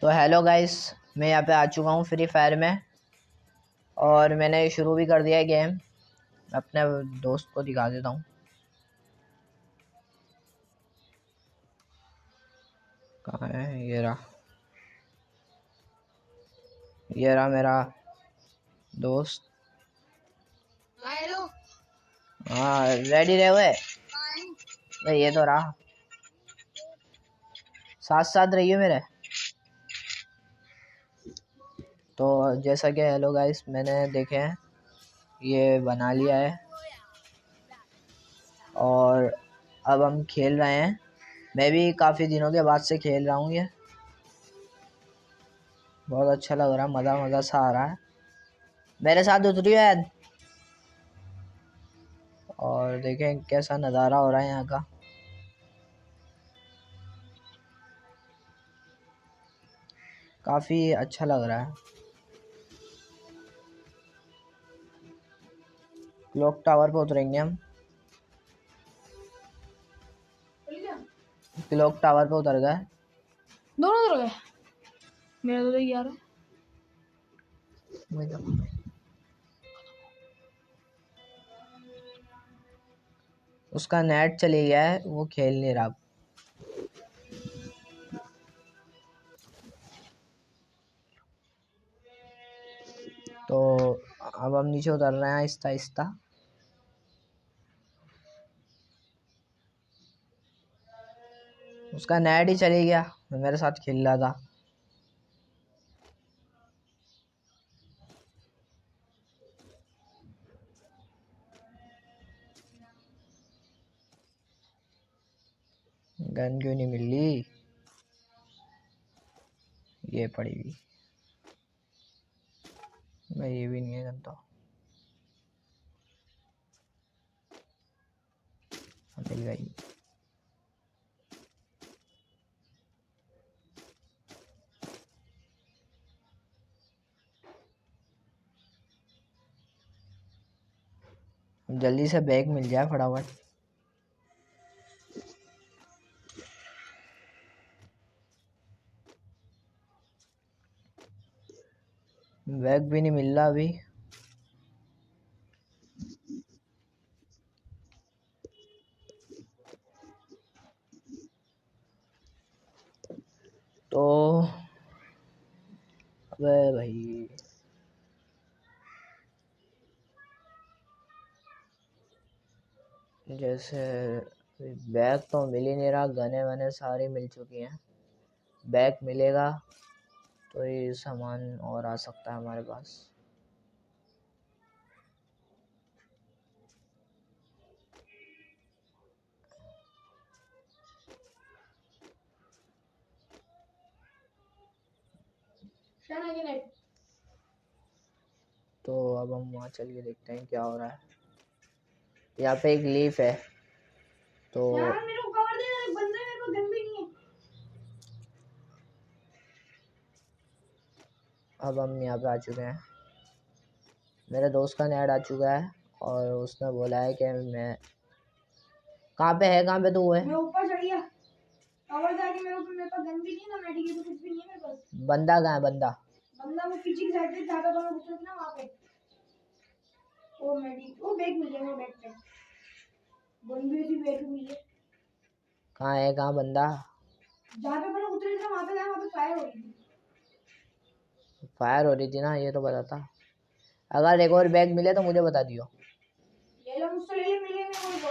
तो hello guys, मैं यहाँ पे आ चुका हूँ फ्री फायर में और मैंने शुरू भी कर दिया है गेम। अपने दोस्त को दिखा देता हूँ। कहाँ है? ये रहा मेरा दोस्त। हेलो। हाँ, रेडी रहे हुए भाई। ये तो रहा, साथ साथ रहिए मेरे। तो जैसा कि हेलो गाइस, मैंने देखे हैं ये बना लिया है और अब हम खेल रहे हैं। मैं भी काफ़ी दिनों के बाद से खेल रहा हूँ। ये बहुत अच्छा लग रहा है, मज़ा सा आ रहा है। मेरे साथ उतरियो यार और देखें कैसा नज़ारा हो रहा है यहाँ का। काफ़ी अच्छा लग रहा है। क्लॉक टावर पे उतरेंगे हम। क्लॉक टावर पे उतर गए। दोनों उतर गए। मेरा तो देख यार। उसका नेट चले गया है, वो खेल नहीं रहा। तो अब हम नीचे उतर रहे हैं आहिस्ता आहिस्ता। उसका नेट ही चले गया, मेरे साथ खेल रहा था। गन क्यों नहीं मिल रही? ये पड़ी हुई। नहीं, ये भी नहीं है गन तो। मिल गई। जल्दी से बैग मिल जाए फटाफट। बैग भी नहीं मिल रहा अभी। तो अबे भाई, जैसे बैग तो मिल ही नहीं रहा। गने वने सारी मिल चुकी हैं। बैग मिलेगा तो ये सामान और आ सकता है हमारे पास। तो अब हम वहाँ चल के देखते हैं क्या हो रहा है। यहाँ पे एक लीफ है तो यार मेरे को कवर दे यार, एक बंदा है, मेरे को गन भी नहीं है। अब हम यहाँ पे आ चुके हैं। मेरे दोस्त का नेट आ चुका है और उसने बोला है कि मैं कहाँ पे है, कहाँ पे तू है? मैं ऊपर चढ़ गया। कवर जाके मेरे पास गन भी नहीं है ना, मेडिकेट कुछ भी नहीं है मेरे पास। बंदा कहाँ है? बंदा वो पीछे की साइड पे जाता तो मैं घुस ना वहाँ पे। वो बैग मिल गया, वो बैग पे बंदूक की बैग मिली है। कहाँ है? कहाँ बंदा? जहाँ पे मैंने उतरी थी वहाँ पे गया, वहाँ पे फायर हो रही थी। फायर हो रही थी ना, ये तो पता था। अगर एक और बैग मिले तो मुझे बता दियो। ले लो मुझसे, ले ले, मिले मेरे को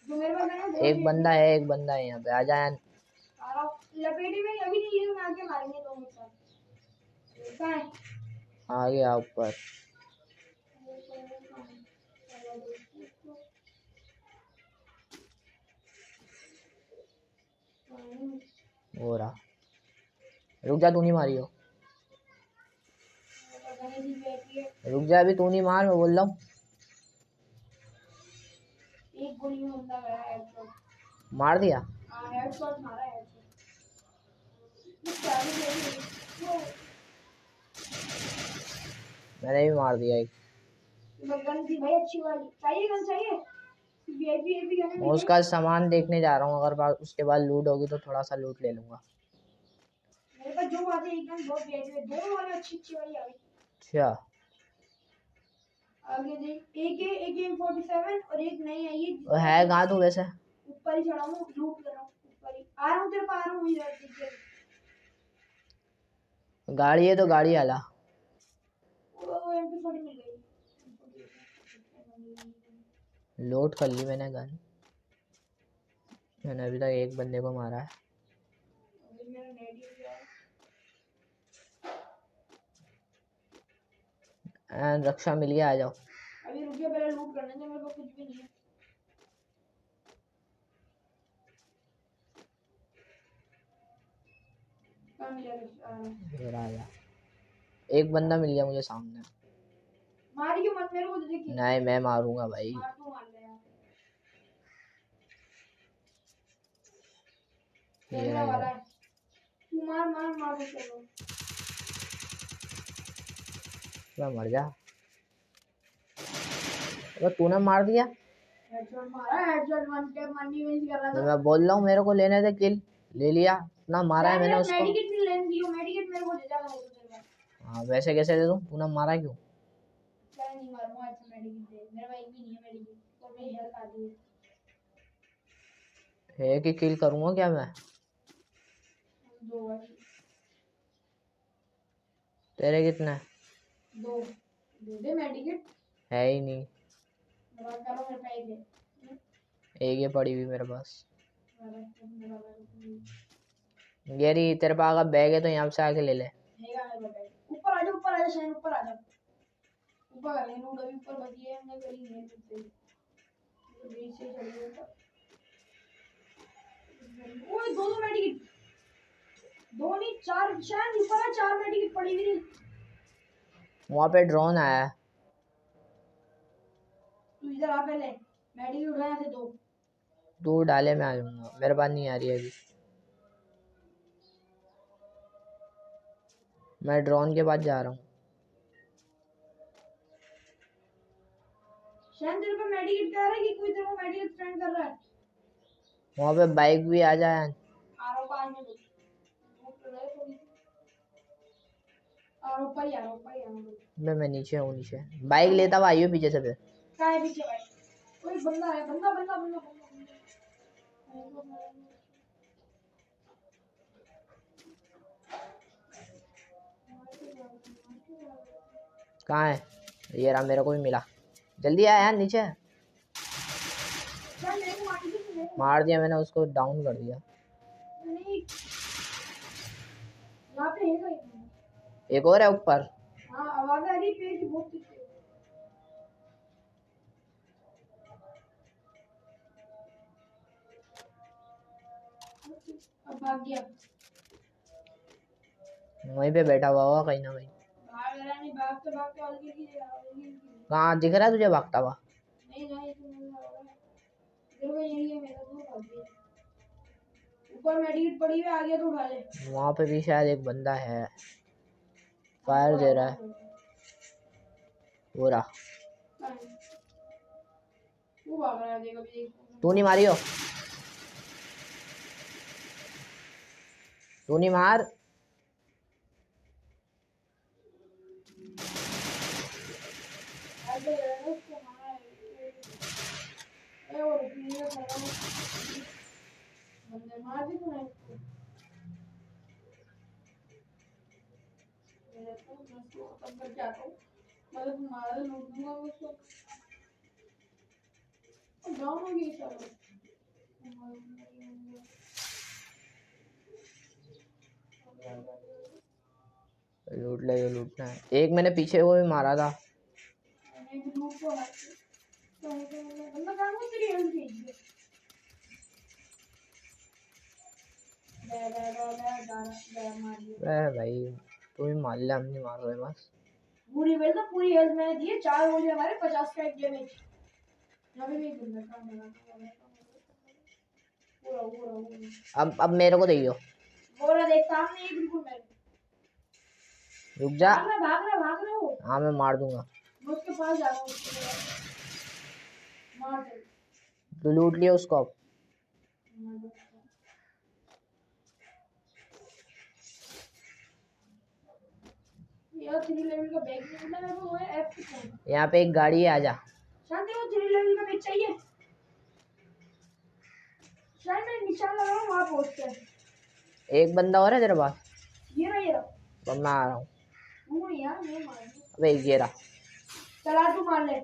जो मेरे पास है वो एक बंदा है, एक बंदा है यहाँ पे। आ जाए। सारा लपेटे में अभी नहीं लिए, मैं आके मारेंगे दोनों साथ। कहाँ है? आ गया ऊपर। हो रहा। रुक जा, तू नहीं मारी हो। रुक जा, अभी तू नहीं मार, मैं बोल रहा हूँ। एक गोली में बंदा गया, हेडशॉट मार दिया। हां हेडशॉट मारा है। मैंने भी मार दिया एक। गन थी भाई अच्छी वाली, चाहिए गन चाहिए? वीआईपी एपी गन मैं मिल उसका जाएगी। सामान देखने जा रहा हूँ, अगर उसके बाद लूट होगी तो थोड़ा सा लूट ले लूंगा। मेरे पास मेरे को आते एकदम बहुत बेच में दोनों वाले अच्छी वाली आ गई। अच्छा आगे देख एक M47 और एक नई आई है। वो है कहाँ तू वैसे? ऊपर ही चढ़ा हूँ, लूट कर रहा हूँ ऊपर ही आ रहा हूँ, तेरे पास आ रहा हूँ इधर देख। गाड़ी है तो गाड़ी आला। वो MP40 मिल गई। लोड कर ली मैंने गन। मैंने अभी तक एक बंदे को मारा है। एंड रक्षा मिल गया, आ जाओ। अभी रुकिए, पहले लूट करने दे, मेरे पास कुछ भी नहीं है। कहाँ मिला रक्षा? इधर आ जा। एक बंदा मिल गया मुझे सामने। मारिए मत मेरे को, देखिए। नहीं मैं मारूंगा भाई। मार तो मार ले यार। ये कैमरा रहा वाला इधर। है। तू मार मार मार दो चलो। मर जा। तो तूने मार दिया। हेडशॉट मारा, headshot one tap money miss कर रहा तो था। मैं बोल रहा हूँ मेरे को लेने दे किल। ले लिया ना, मारा है मैंने उसको। मेडिकेट भी लेने दियो, मेडिकेट मेरे को दे जा रहा हूँ। हाँ वैसे कैसे दे दूँ, तूने मारा क्यों? मैं नहीं मारूंगा, अच्छा मेडिकेट दे, मेरे पास एक भी नहीं है मेडिकेट, और मेरी हेल्थ आधी है। है कि किल करूँगा क्या मैं? दो वाली। तेरे कितने? दो दे दे मेडिकेट। है ही नहीं। मेरा करो, मेरे पास एक है। एक ये पड़ी हुई मेरे पास। मेरा गेरी तेरे पास अगर बैग है तो यहाँ से आके ले ले। ऊपर आ जा, ऊपर आ जा शायद, ऊपर आ जा। ऊपर आ ले, नूड अभी ऊपर बची है, हमने करी नहीं है तो बीच से चलिए ऊपर। ओए दो मेडिकेट, दो नहीं चार, शायद ऊपर है, चार मेडिकेट पड़ी हुई। वहाँ पे ड्रोन आया है। तू इधर आ, पहले मेडिकेट उठाया थे दो। दूर डाले में आ जाऊंगा, मेरे पास नहीं आ रही अभी। मैं ड्रोन के पास जा रहा हूँ। शायद तेरे पे मेडिकेट कह रहा है कि कोई तेरे को मेडिकेट फ्रेंड कर रहा है। वहाँ पे बाइक भी आ जाए। आ रहा हूँ, पास में और ऊपर ही आ रहा हूँ, ऊपर ही आ रहा हूँ। मैं नीचे हूँ, नीचे बाइक लेता हुआ आइयो पीछे से फिर। क्या है पीछे भाई? कोई बंदा है, बंदा बंदा बंदा बंदा। कहाँ है? ये रहा, मेरे को भी मिला। जल्दी आ यार नीचे। मार दिया मैंने उसको, डाउन कर दिया। यहाँ पे है एक और है ऊपर। हाँ आवाज आ रही है पेड़ की बहुत तेज। अब भाग गया। वहीं पे बैठा हुआ होगा कहीं ना कहीं। भाग रहा नहीं, भागते भागते हल्की की कहाँ दिख रहा है तुझे भागता हुआ? नहीं नहीं, तो नहीं आ रहा है। इधर में यही है मेरा, तो भाग गया। ऊपर मेडिकेट पड़ी हुई, आ गया तो उठा ले। वहाँ पे भी शायद एक बंदा है, फायर दे रहा है। वो रहा। वो भाग रहा है, देख अभी देख। तू नहीं मारी हो? तू नहीं मार। मार दी तूने। खत्म करके आता हूँ, मतलब तुम्हारा लूट दूंगा उसको। डाउन हो गई सारा। लूट ले जो लूटना है। एक मैंने पीछे को भी मारा था। लूट को बंदा काम को तेरी हेल्प भेज दे। भाई तू ही मार ले, हम नहीं मार रहे बस। पूरी वेल तो पूरी हेल्थ मैंने दी है, 4 गोली हमारे 50 का एक डैमेज। यहाँ पे भी एक बंदा काम लगा पूरा। अब मेरे को दइयो। वो रहा देख सामने ही बिल्कुल मेरे। रुक जा। भाग रहा हो। हाँ मैं मार दूंगा। मैं उसके पास जा रहा हूँ, मार दे। तू लूट लिया उसको अब। मेरा 3 लेवल का बैग मिला मेरे को, वो है F यहाँ पे एक गाड़ी है, आजा। शांति को 3 लेवल का बैग चाहिए। शायद मैं निशान लगा रहा हूँ वहाँ पहुँचते हैं। एक बंदा और है तेरे पास? ये रहा। तो मैं आ रहा हूँ। वो यार मैं मार दूँ। अबे ये रहा। चला तू मार ले।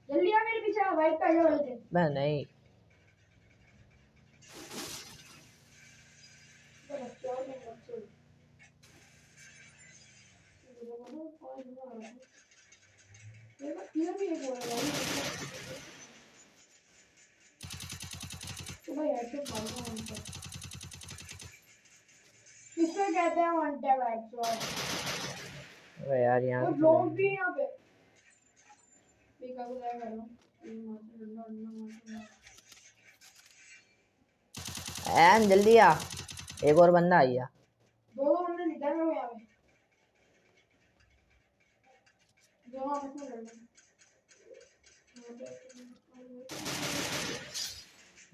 जल्दी आ मेरे पीछे, वाइट पे वाले थे। मैं नहीं। किसको कहते हैं वन टैप हेडशॉट? अबे यार यहाँ वो लोग भी यहाँ पे देखा को जाएगा ना। एन जल्दी आ, एक और बंदा आ गया। दो बंदे निकल रहे हैं यहाँ पे। जो आपस में लड़ रहे हैं।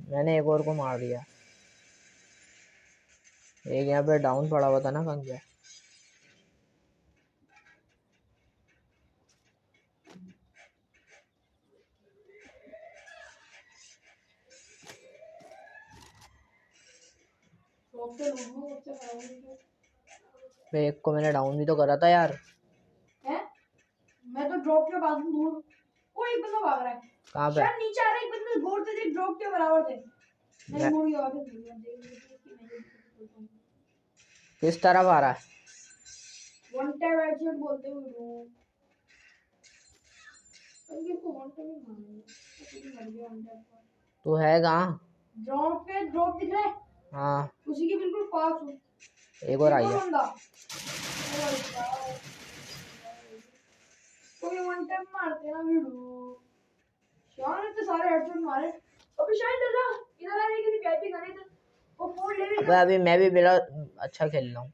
मैंने एक और को मार दिया। एक यहाँ पे डाउन पड़ा हुआ था ना, कहाँ गया? एक को मैंने डाउन भी तो करा था यार। हैं? मैं तो ड्रॉप के पास हूँ दूर। वो एक बंदा भाग रहा है। कहाँ पे? शायद नीचे आ रहा है एक बंदा, गोल से देख ड्रॉप के बराबर थे। नहीं मुड़ गया वापस। किस तरफ आ रहा है? वन टैप हेडशॉट बोलते हुए रो। अब ये को वन टैप ही मारेंगे। तो मर गया वन टैप का। तू है कहाँ? ड्रॉप पे ड्रॉप दिख रहा है? हाँ उसी के बिल्कुल पास हूँ। एक और आई है। कोई वन टैप मारते ना वीडियो। शान ने तो सारे हेडशॉट मारे। अभी शायद इधर आ रही किसी वीआईपी गाने थे। वो 4 लेवल अबे अभी मैं भी बड़ा अच्छा खेल रहा हूँ।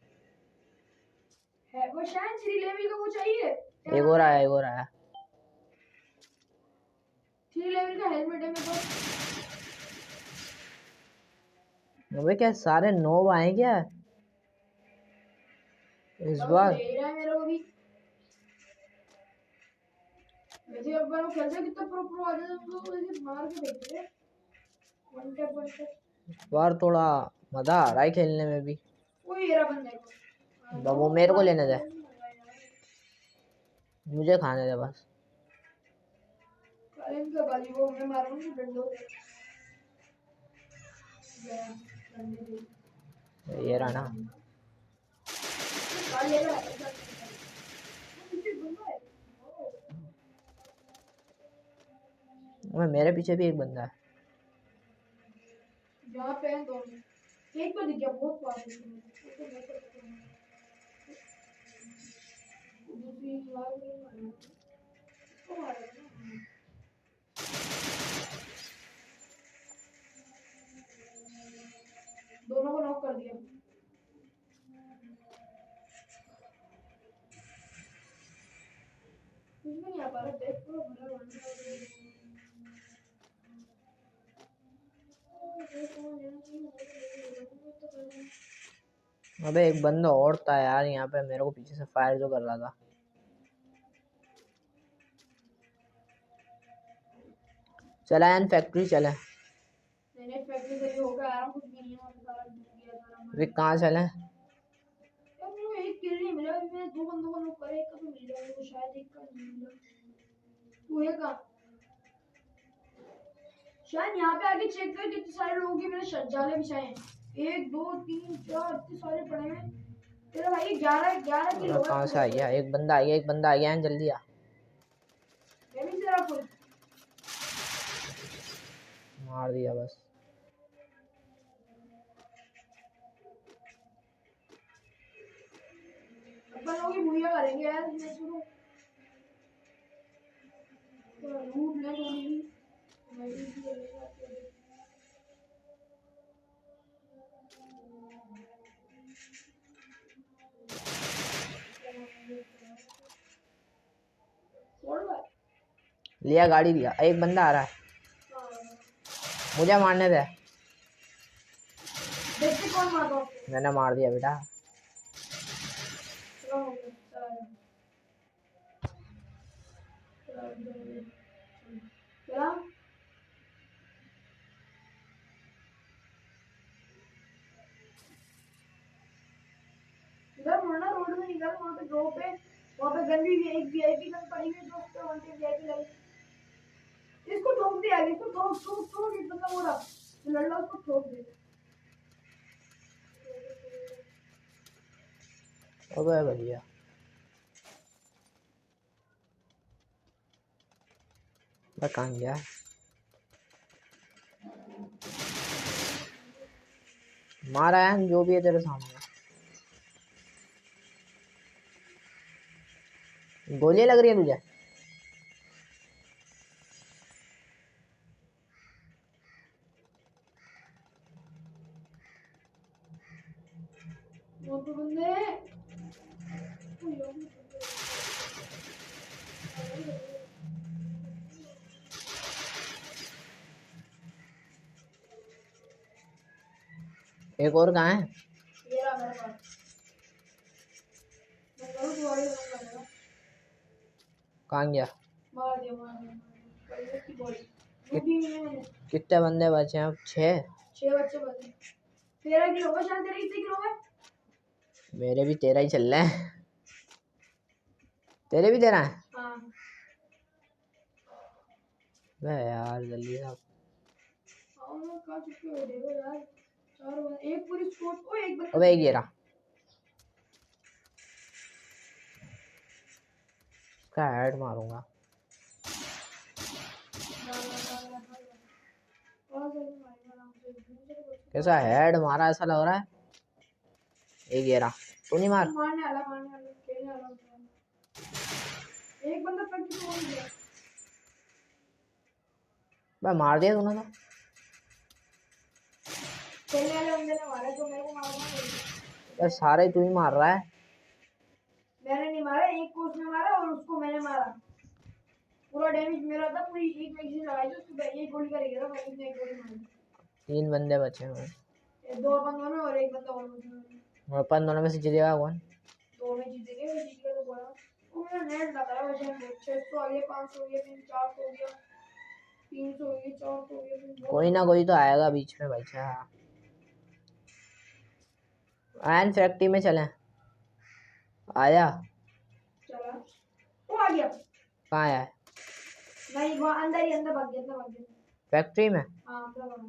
है वो शायद 3 लेवल का वो चाहिए। एक और आया, एक और आया। 3 लेवल का हेलमेट है मेरे पास। अबे क्या सारे नोब आए क्या इस बार? दे रहा है मेरे को भी। वैसे अब बार खेलते कितना प्रो आ जाए तो ऐसे मार के देखते हैं। वन टैप इस बार थोड़ा मजा आ रहा है खेलने में भी। वो ये रहा बंदे को। बाबू मेरे को लेने दे, मुझे खाने दे बस। कालिन का गाली वो मैं मारूंगा डंडों से। ये रहा ना। मेरे पीछे भी एक बंदा है। यहाँ पे हैं दोनों। एक तो दिख गया बहुत पास है। दूसरी लाल को मारा ना। दोनों को नॉक कर दिया। कुछ भी नहीं आ पा रहा। बैक पूरा भरा हुआ है। अबे एक बंदा और था यार यहाँ पे, मेरे को पीछे से फायर जो कर रहा था। चला यार फैक्ट्री चले। मैंने फैक्ट्री से होकर आ रहा हूँ। कुछ भी नहीं है वहाँ पे सारा डूब गया सारा। वे कहाँ चले? यार मेरे को एक किल नहीं मिला। अभी मैंने 2 बंदों को नॉक करा। एक का तो मिल गया मेरे को शायद, एक का नहीं मिला। तू है कहाँ? शायद यहाँ पे आके चेक कर कितने सारे लोगों के मैंने जाले बिछाए हैं। 1 2 3 4 इतने सारे पड़े हैं तेरा भाई। 11 किल हो गए। कहाँ से आ गया? एक बंदा आ गया, एक बंदा आ गया है, जल्दी आ। मैं भी तेरा फुल मार दिया बस। अपन लोग ही भूया करेंगे यार। मैं शुरू लूट ले थोड़ी। मैं भी चलेगा। लिया गाड़ी लिया। एक बंदा आ रहा है, मुझे मारने दे। देखते कौन मारता है। मैंने मार दिया बेटा। चला इधर मुड़ना, रोड में निकल, वहाँ पे ड्रॉप है, वहाँ पे गन भी एक वीआईपी गन पड़ी हुई है जो उसके वहाँ पे वीआईपी लगी। इसको ठोक दे आगे, इसको ठोक ठोक ठोक, ये बंदा हो रहा लड़ रहा, उसको ठोक दे। अबे भैया मैं कहाँ गया? मारा है जो भी है तेरे सामने। गोलियां लग रही है तुझे? वो तो बंदे एक और कहाँ है? ये रहा मेरे पास। मैं करूँ तुम्हारी तरफ लगेगा। कहाँ गया? मार दिया मार दिया मार दिया की बॉडी लूटी हुई है मैंने। कितने बंदे बचे हैं अब? 6 बच्चे बचे। 13 किलो का, शायद तेरे कितने किलो है? मेरे भी 13 ही चल रहे हैं। तेरे भी 13 है? हाँ वे यार जल्दी से। आओ ना, कहाँ चुपके बैठे हो यार? 4 बंदे, एक पूरी स्क्वाड। ओ एक बंदा। अबे एक ये रहा, इसका हेड मारूंगा। कैसा हेड मारा ऐसा लग रहा है। एक ये रहा, तू नहीं मार। मारने वाला खेलने वाला। एक बंदा पकड़ के मार दिया। मैं मार दिया तूने तो। खेलने वाले बंदे ने मारा, तो मेरे को मारना यार सारे तू ही मार रहा है। मैंने नहीं मारा, एक को उसने मारा और उसको मैंने मारा। पूरा डैमेज मेरा था, पूरी एक मैगजीन लगाई थी उसको, एक गोली कर गया था, मैंने एक गोली मारी। 3 बंदे बचे हैं। 2 बंदों में और एक बंदा और बचा। और अपन दोनों में से जीतेगा कौन? 2 में जीतेंगे, वो जीत गया तो बोला। वो मेरा नेट लगा रहा है वैसे। 600 आ गया, 500 हो गया, 400 हो गया, 300 हो गया, 400 हो गया। कोई ना कोई तो आएगा बीच में बच्चा। आयन फैक्ट्री में चलें। आया? चला वो आ गया। कहाँ आया? नहीं वो अंदर ही, अंदर भाग गया। फैक्ट्री में? हाँ अंदर भाग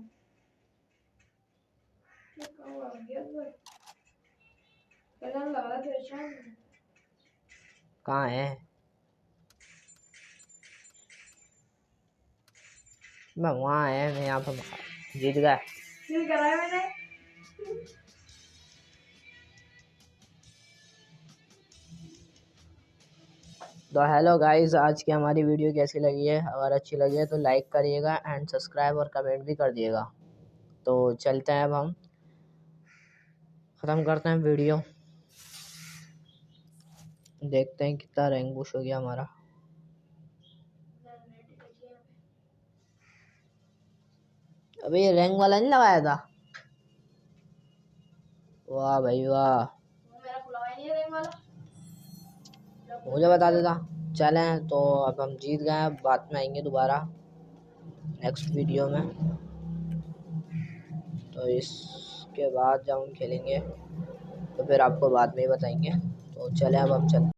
गया। लगा रहा था शायद। कहाँ है? मैं वहाँ है, मैं यहाँ पे जीत गया। किल कराया मैंने। तो हेलो गाइस, आज की हमारी वीडियो कैसी लगी है? अगर अच्छी लगी है तो लाइक करिएगा एंड सब्सक्राइब और कमेंट भी कर दिएगा। तो चलते हैं, अब हम ख़त्म करते हैं वीडियो। देखते हैं कितना रैंक पुश हो गया हमारा। अबे ये रैंक वाला नहीं लगाया था? वाह भाई वाह, मेरा खुला ही नहीं है रैंक वाला। मुझे बता देता। चलें तो अब हम जीत गए, बाद में आएंगे दोबारा नेक्स्ट वीडियो में। तो इसके बाद जब हम खेलेंगे तो फिर आपको बाद में ही बताएंगे। तो चलें अब हम चलते